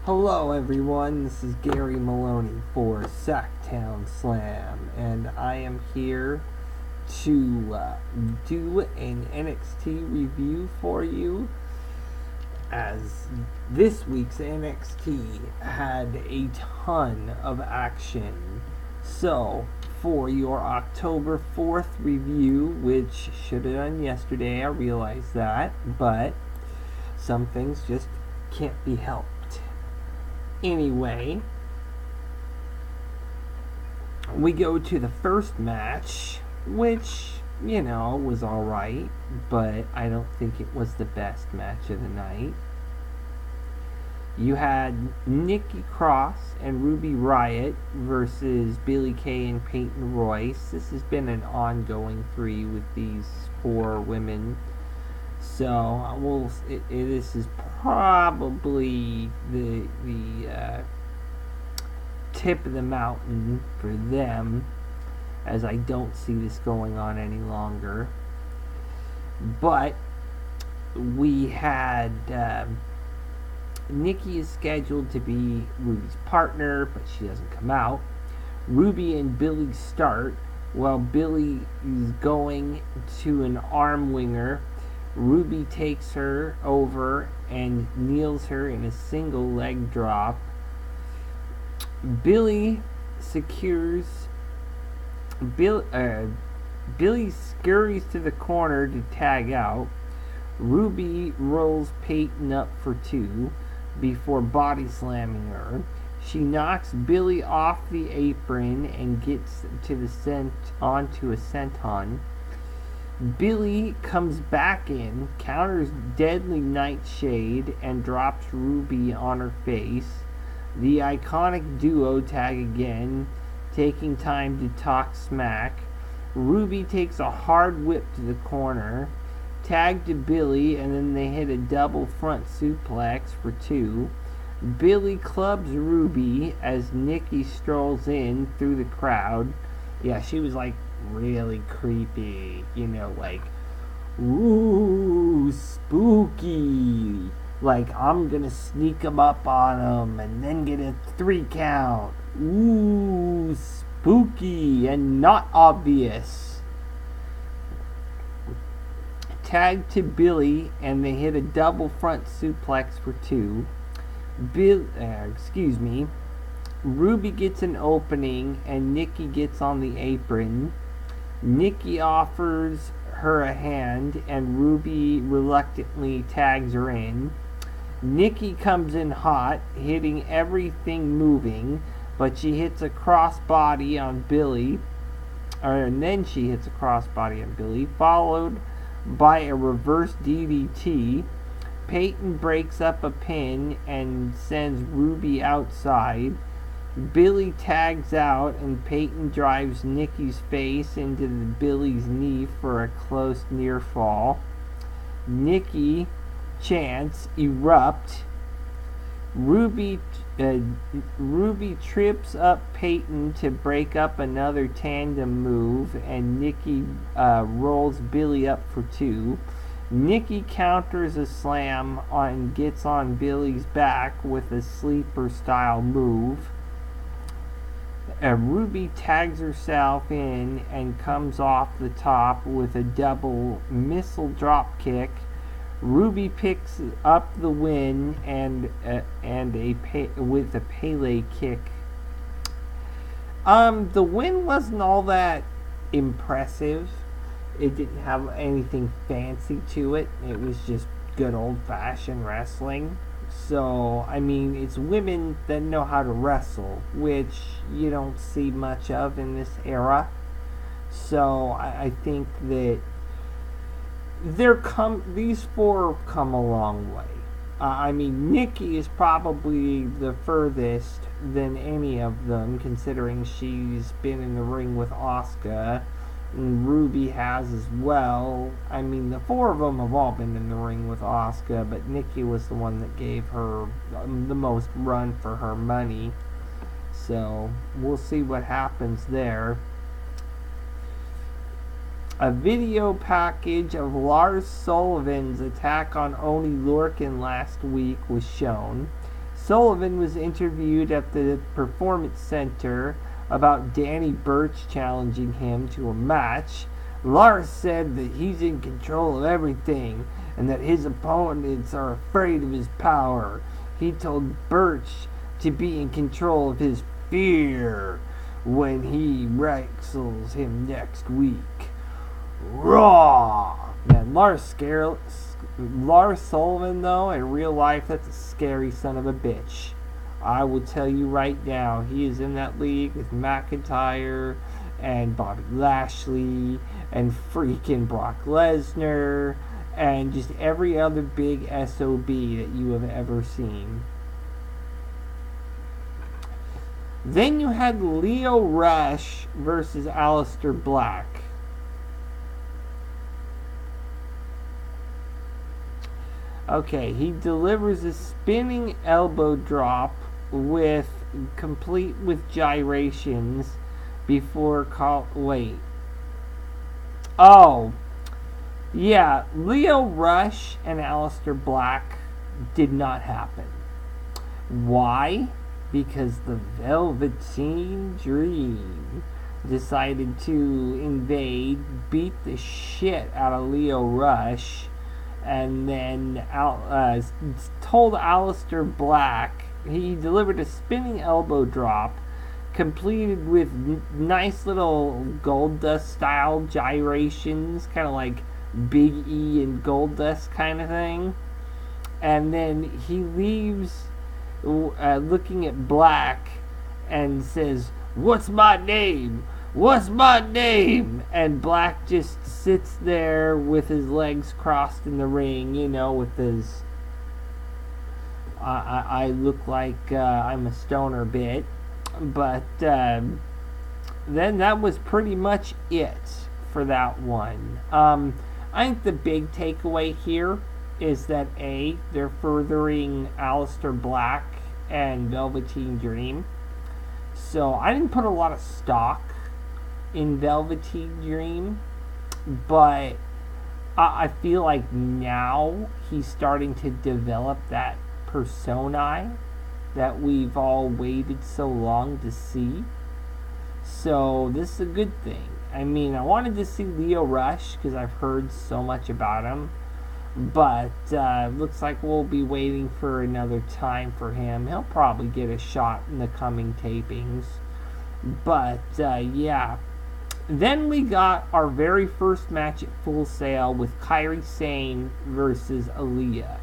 Hello everyone, this is Gary Maloney for Sacktown Slam, and I am here to do an NXT review for you, as this week's NXT had a ton of action. So, for your October 4th review, which should have done yesterday, I realize that, but some things just can't be helped. Anyway, we go to the first match, which, was alright, but I don't think it was the best match of the night. You had Nikki Cross and Ruby Riott versus Billie Kay and Peyton Royce. This has been an ongoing feud with these four women. So this is probably the tip of the mountain for them, as I don't see this going on any longer. But we had Nikki is scheduled to be Ruby's partner, but she doesn't come out. Ruby and Billie start while Billie is going to an arm winger. Ruby takes her over and kneels her in a single leg drop. Billie scurries to the corner to tag out. Ruby rolls Peyton up for two before body slamming her. She knocks Billie off the apron and gets to onto a senton. Billie comes back in, counters Deadly Nightshade, and drops Ruby on her face. The iconic duo tag again, taking time to talk smack. Ruby takes a hard whip to the corner, tag to Billie, and then they hit a double front suplex for two. Billie clubs Ruby as Nikki strolls in through the crowd. Yeah, she was like really creepy, like, ooh, spooky, like, I'm gonna sneak them up on them and then get a 3 count, ooh, spooky and not obvious. Tag to Billie and they hit a double front suplex for two. Ruby gets an opening and Nikki gets on the apron. Nikki offers her a hand and Ruby reluctantly tags her in. Nikki comes in hot, hitting everything moving, but she hits a crossbody on Billie, followed by a reverse DDT. Peyton breaks up a pin and sends Ruby outside. Billie tags out and Peyton drives Nikki's face into Billie's knee for a close near fall. Nikki chants "Erupt." Ruby trips up Peyton to break up another tandem move, and Nikki rolls Billie up for two. Nikki counters a slam and gets on Billie's back with a sleeper style move. Ruby tags herself in and comes off the top with a double missile drop kick. Ruby picks up the win with a Pele kick. The win wasn't all that impressive. It didn't have anything fancy to it. It was just good old-fashioned wrestling. So, it's women that know how to wrestle, which you don't see much of in this era. So, I think that these four come a long way. Nikki is probably the furthest than any of them, considering she's been in the ring with Asuka, and Ruby has as well. The four of them have all been in the ring with Asuka, but Nikki was the one that gave her the most run for her money. So, we'll see what happens there. A video package of Lars Sullivan's attack on Oni Lorcan last week was shown. Sullivan was interviewed at the Performance Center about Danny Burch challenging him to a match. Lars said that he's in control of everything and that his opponents are afraid of his power. He told Burch to be in control of his fear when he wrestles him next week. Raw! Man, Lars Sullivan, though, in real life, that's a scary son of a bitch. I will tell you right now, he is in that league with McIntyre and Bobby Lashley and freaking Brock Lesnar and just every other big SOB that you have ever seen. Then you had Lio Rush versus Aleister Black. Okay, he delivers a spinning elbow drop complete with gyrations before wait. Oh, yeah, Lio Rush and Aleister Black did not happen. Why? Because the Velveteen Dream decided to invade, beat the shit out of Lio Rush, and then told Aleister Black he delivered a spinning elbow drop completed with nice little Goldust style gyrations, kind of like Big E and Goldust kind of thing. And then he leaves looking at Black and says, "What's my name? What's my name?" And Black just sits there with his legs crossed in the ring, with his I look like I'm a stoner bit. But then that was pretty much it for that one. I think the big takeaway here is that they're furthering Aleister Black and Velveteen Dream. So I didn't put a lot of stock in Velveteen Dream, but I feel like now he's starting to develop that persona that we've all waited so long to see. So this is a good thing. I mean, I wanted to see Lio Rush because I've heard so much about him, but looks like we'll be waiting for another time for him. He'll probably get a shot in the coming tapings. But yeah. Then we got our very first match at Full Sail with Kairi Sane versus Aaliyah.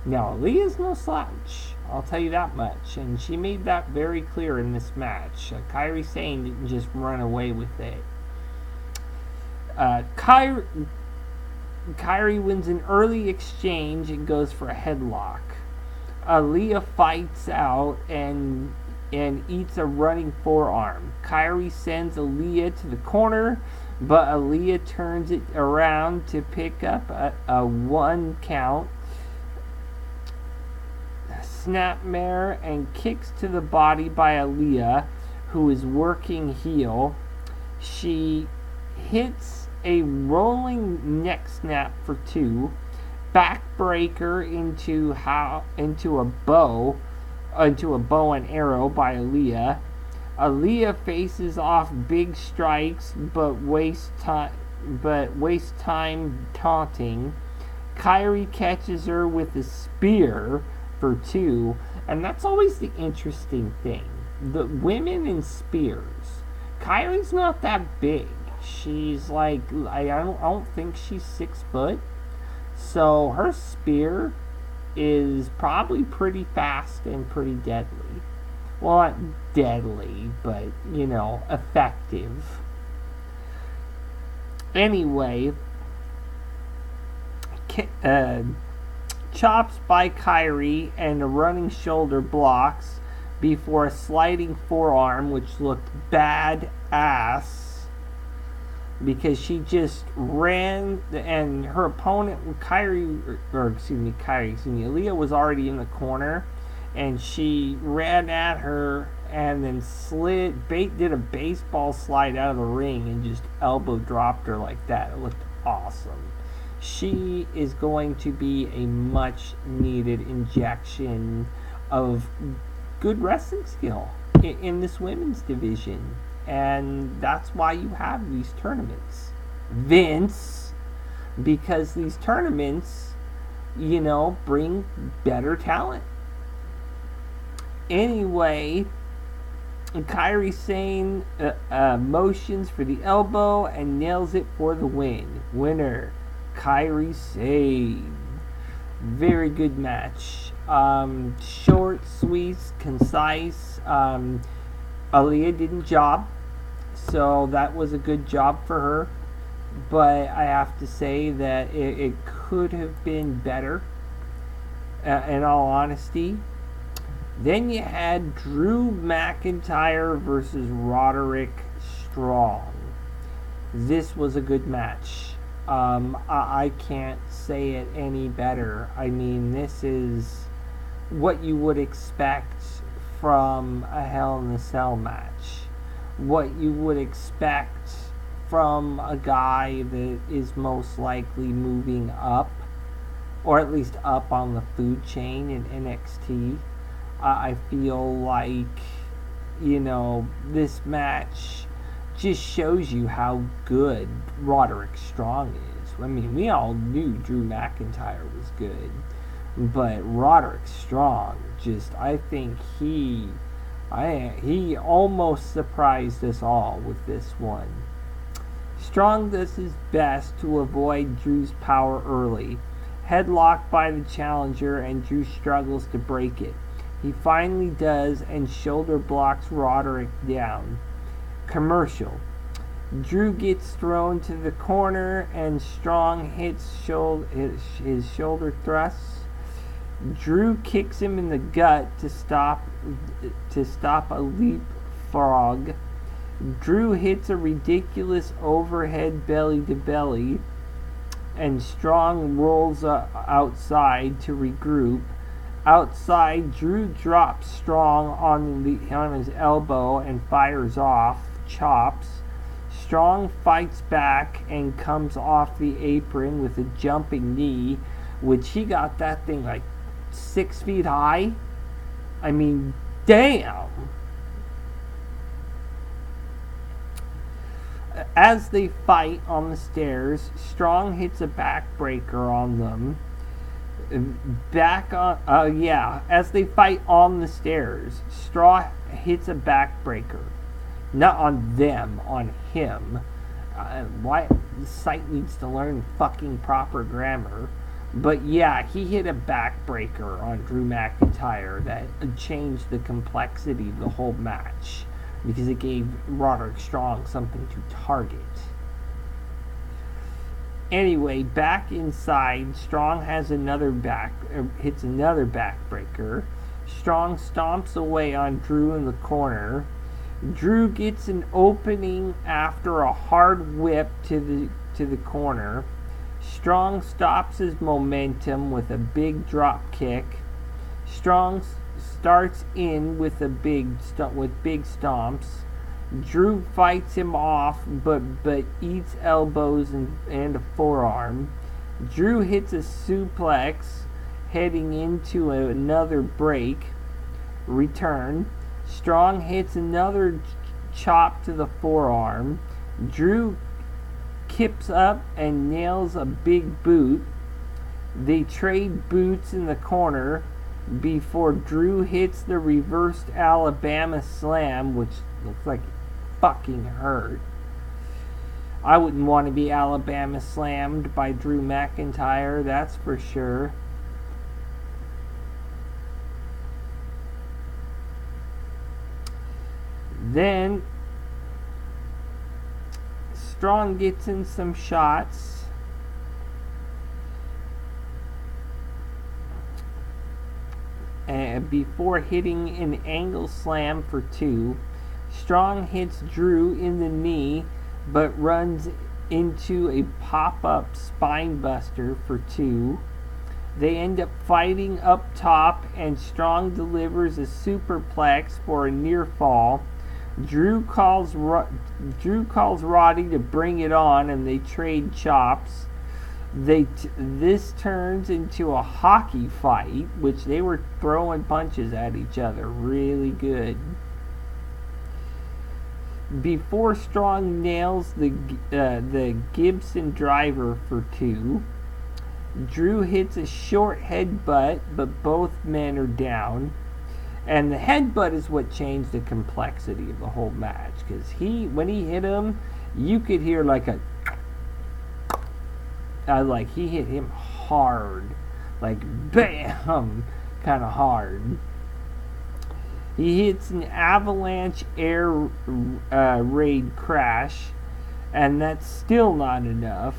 Now, Aaliyah's no slouch, I'll tell you that much, and she made that very clear in this match. Kairi Sane didn't just run away with it. Kairi wins an early exchange and goes for a headlock. Aaliyah fights out and eats a running forearm. Kairi sends Aaliyah to the corner, but Aaliyah turns it around to pick up a 1 count. Snapmare and kicks to the body by Aaliyah, who is working heel. She hits a rolling neck snap for 2, backbreaker into a bow and arrow by Aaliyah. Aaliyah faces off big strikes, but wastes time taunting. Kairi catches her with a spear for 2, and that's always the interesting thing. The women in spears. Kairi's not that big. She's like, I don't think she's 6 foot. So her spear is probably pretty fast and pretty deadly. Well, not deadly, but, effective. Anyway, chops by Kairi and a running shoulder blocks before a sliding forearm, which looked badass because she just ran, and her opponent, Aaliyah was already in the corner, and she ran at her and then did a baseball slide out of the ring and just elbow dropped her like that. It looked awesome. She is going to be a much needed injection of good wrestling skill in this women's division. And that's why you have these tournaments, Vince, because these tournaments, bring better talent. Anyway, Kairi Sane motions for the elbow and nails it for the win. Winner, Kairi Sane. Very good match. Short, sweet, concise. Aaliyah didn't job, so that was a good job for her. But I have to say that it could have been better, in all honesty. Then you had Drew McIntyre versus Roderick Strong. This was a good match. I can't say it any better. I mean, this is what you would expect from a Hell in a Cell match. What you would expect from a guy that is most likely moving up, or at least up on the food chain in NXT. I feel like, this match just shows you how good Roderick Strong is. I mean, we all knew Drew McIntyre was good, but Roderick Strong, I think he almost surprised us all with this one. Strong does his best to avoid Drew's power early. Headlocked by the challenger, and Drew struggles to break it. He finally does and shoulder blocks Roderick down. Commercial. Drew gets thrown to the corner and Strong hits his shoulder thrusts. Drew kicks him in the gut to stop a leapfrog. Drew hits a ridiculous overhead belly to belly, and Strong rolls outside to regroup. Outside, Drew drops Strong on his elbow and fires off chops. Strong fights back and comes off the apron with a jumping knee, which he got that thing like 6 feet high. I mean, damn. As they fight on the stairs, Strong hits a backbreaker on them. As they fight on the stairs, Strong hits a backbreaker. Not on them, on him. Why the site needs to learn fucking proper grammar. But yeah, he hit a backbreaker on Drew McIntyre that changed the complexity of the whole match, because it gave Roderick Strong something to target. Anyway, back inside, Strong hits another backbreaker. Strong stomps away on Drew in the corner. Drew gets an opening after a hard whip to the corner. Strong stops his momentum with a big drop kick. Strong starts in with big stomps. Drew fights him off, but eats elbows and a forearm. Drew hits a suplex, heading into another break. Return. Strong hits another chop to the forearm. Drew kips up and nails a big boot. They trade boots in the corner before Drew hits the reversed Alabama slam, which looks like it fucking hurt. I wouldn't want to be Alabama slammed by Drew McIntyre, that's for sure. Then Strong gets in some shots. Before hitting an angle slam for 2. Strong hits Drew in the knee, but runs into a pop-up spine buster for 2. They end up fighting up top, and Strong delivers a superplex for a near fall. Drew calls Roddy to bring it on, and they trade chops. This turns into a hockey fight, which they were throwing punches at each other really good. Before Strong nails the Gibson driver for 2, Drew hits a short headbutt, but both men are down. And the headbutt is what changed the complexity of the whole match, because when he hit him, you could hear like he hit him hard, like bam, kind of hard. He hits an avalanche air raid crash, and that's still not enough.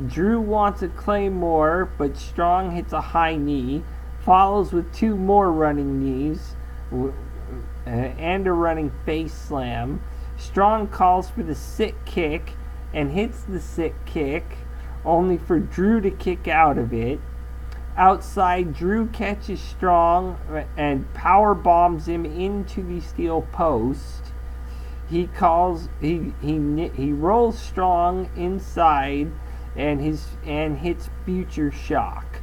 Drew wants a claymore, but Strong hits a high knee, follows with 2 more running knees, and a running face slam. Strong calls for the sick kick and hits the sick kick, only for Drew to kick out of it. Outside, Drew catches Strong and power bombs him into the steel post. He rolls Strong inside and hits Future Shock.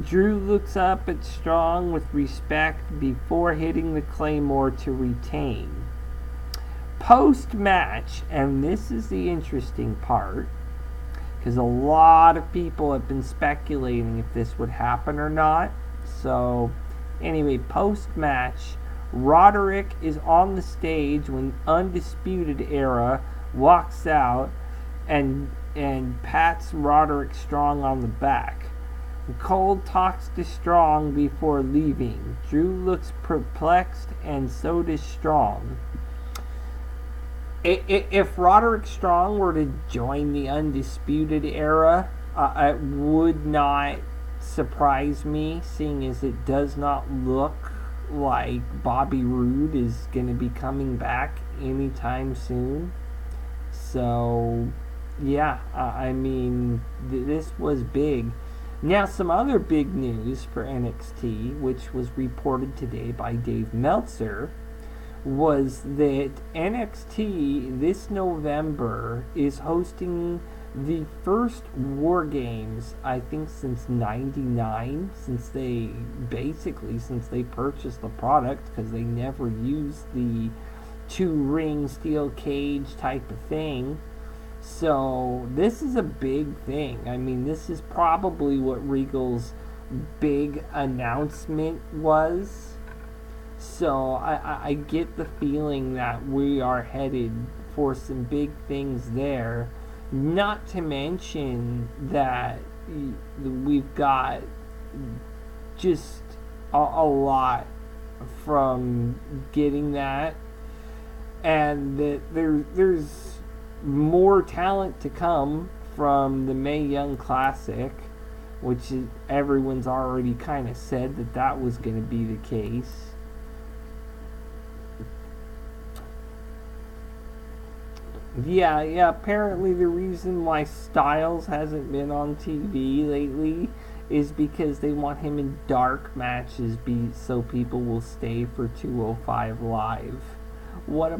Drew looks up at Strong with respect before hitting the Claymore to retain. Post-match, and this is the interesting part, because a lot of people have been speculating if this would happen or not. So, anyway, post-match, Roderick is on the stage when Undisputed Era walks out and pats Roderick Strong on the back. Cole talks to Strong before leaving. Drew looks perplexed, and so does Strong. If Roderick Strong were to join the Undisputed Era, it would not surprise me, seeing as it does not look like Bobby Roode is going to be coming back anytime soon. So, yeah, this was big. Now, some other big news for NXT, which was reported today by Dave Meltzer, was that NXT this November is hosting the first War Games, I think, since '99, since they purchased the product, because they never used the 2-ring steel cage type of thing. So this is a big thing. This is probably what Regal's big announcement was. So I get the feeling that we are headed for some big things there. Not to mention that we've got just a lot from getting that, and that there's more talent to come from the Mae Young Classic, which everyone's already kind of said that was going to be the case. Yeah, apparently the reason why Styles hasn't been on TV lately is because they want him in dark matches so people will stay for 205 Live. What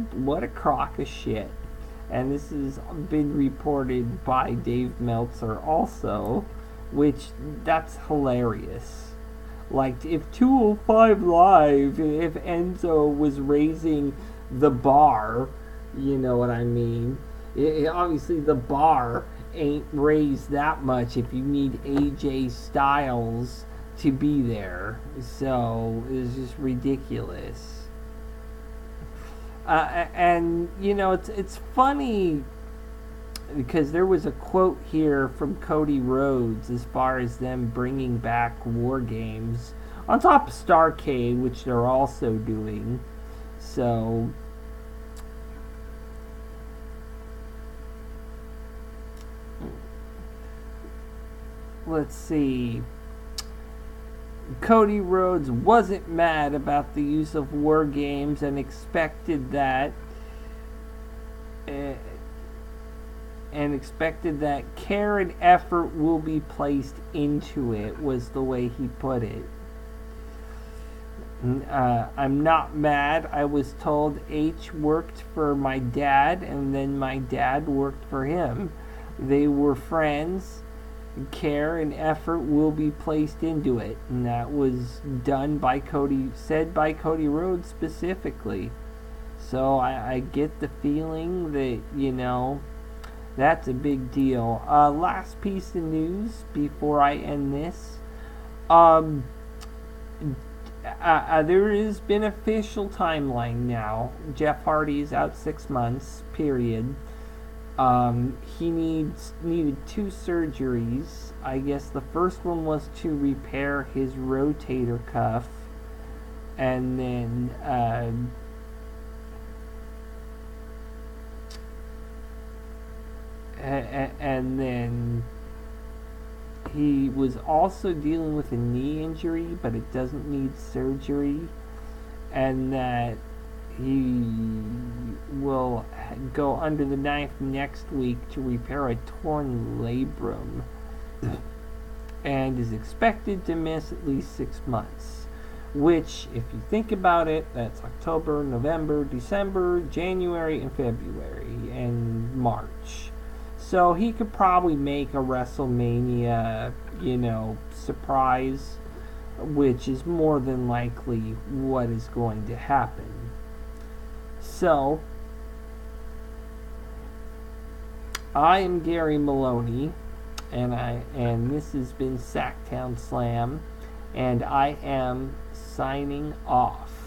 a crock of shit. And this has been reported by Dave Meltzer also, which that's hilarious. Like, if 205 Live, if Enzo was raising the bar, you know what I mean? Obviously, the bar ain't raised that much if you need AJ Styles to be there. So, it's just ridiculous. And, it's funny because there was a quote here from Cody Rhodes as far as them bringing back War Games on top of Starrcade, which they're also doing. So, let's see. Cody Rhodes wasn't mad about the use of War Games and expected that care and effort will be placed into it, was the way he put it. I'm not mad. I was told H worked for my dad and then my dad worked for him. they were friends. Care and effort will be placed into it, and that was done by said by Cody Rhodes specifically. So I get the feeling that, that's a big deal. Last piece of news before I end this. There has been official timeline now. Jeff Hardy's out 6 months, period. He needed 2 surgeries. I guess the first one was to repair his rotator cuff, and then he was also dealing with a knee injury, but it doesn't need surgery, and that he will go under the knife next week to repair a torn labrum and is expected to miss at least 6 months, which, if you think about it, that's October, November, December, January, and February, and March. So he could probably make a WrestleMania, surprise, which is more than likely what is going to happen. So, I am Gary Maloney, and this has been Sacktown Slam, and I am signing off.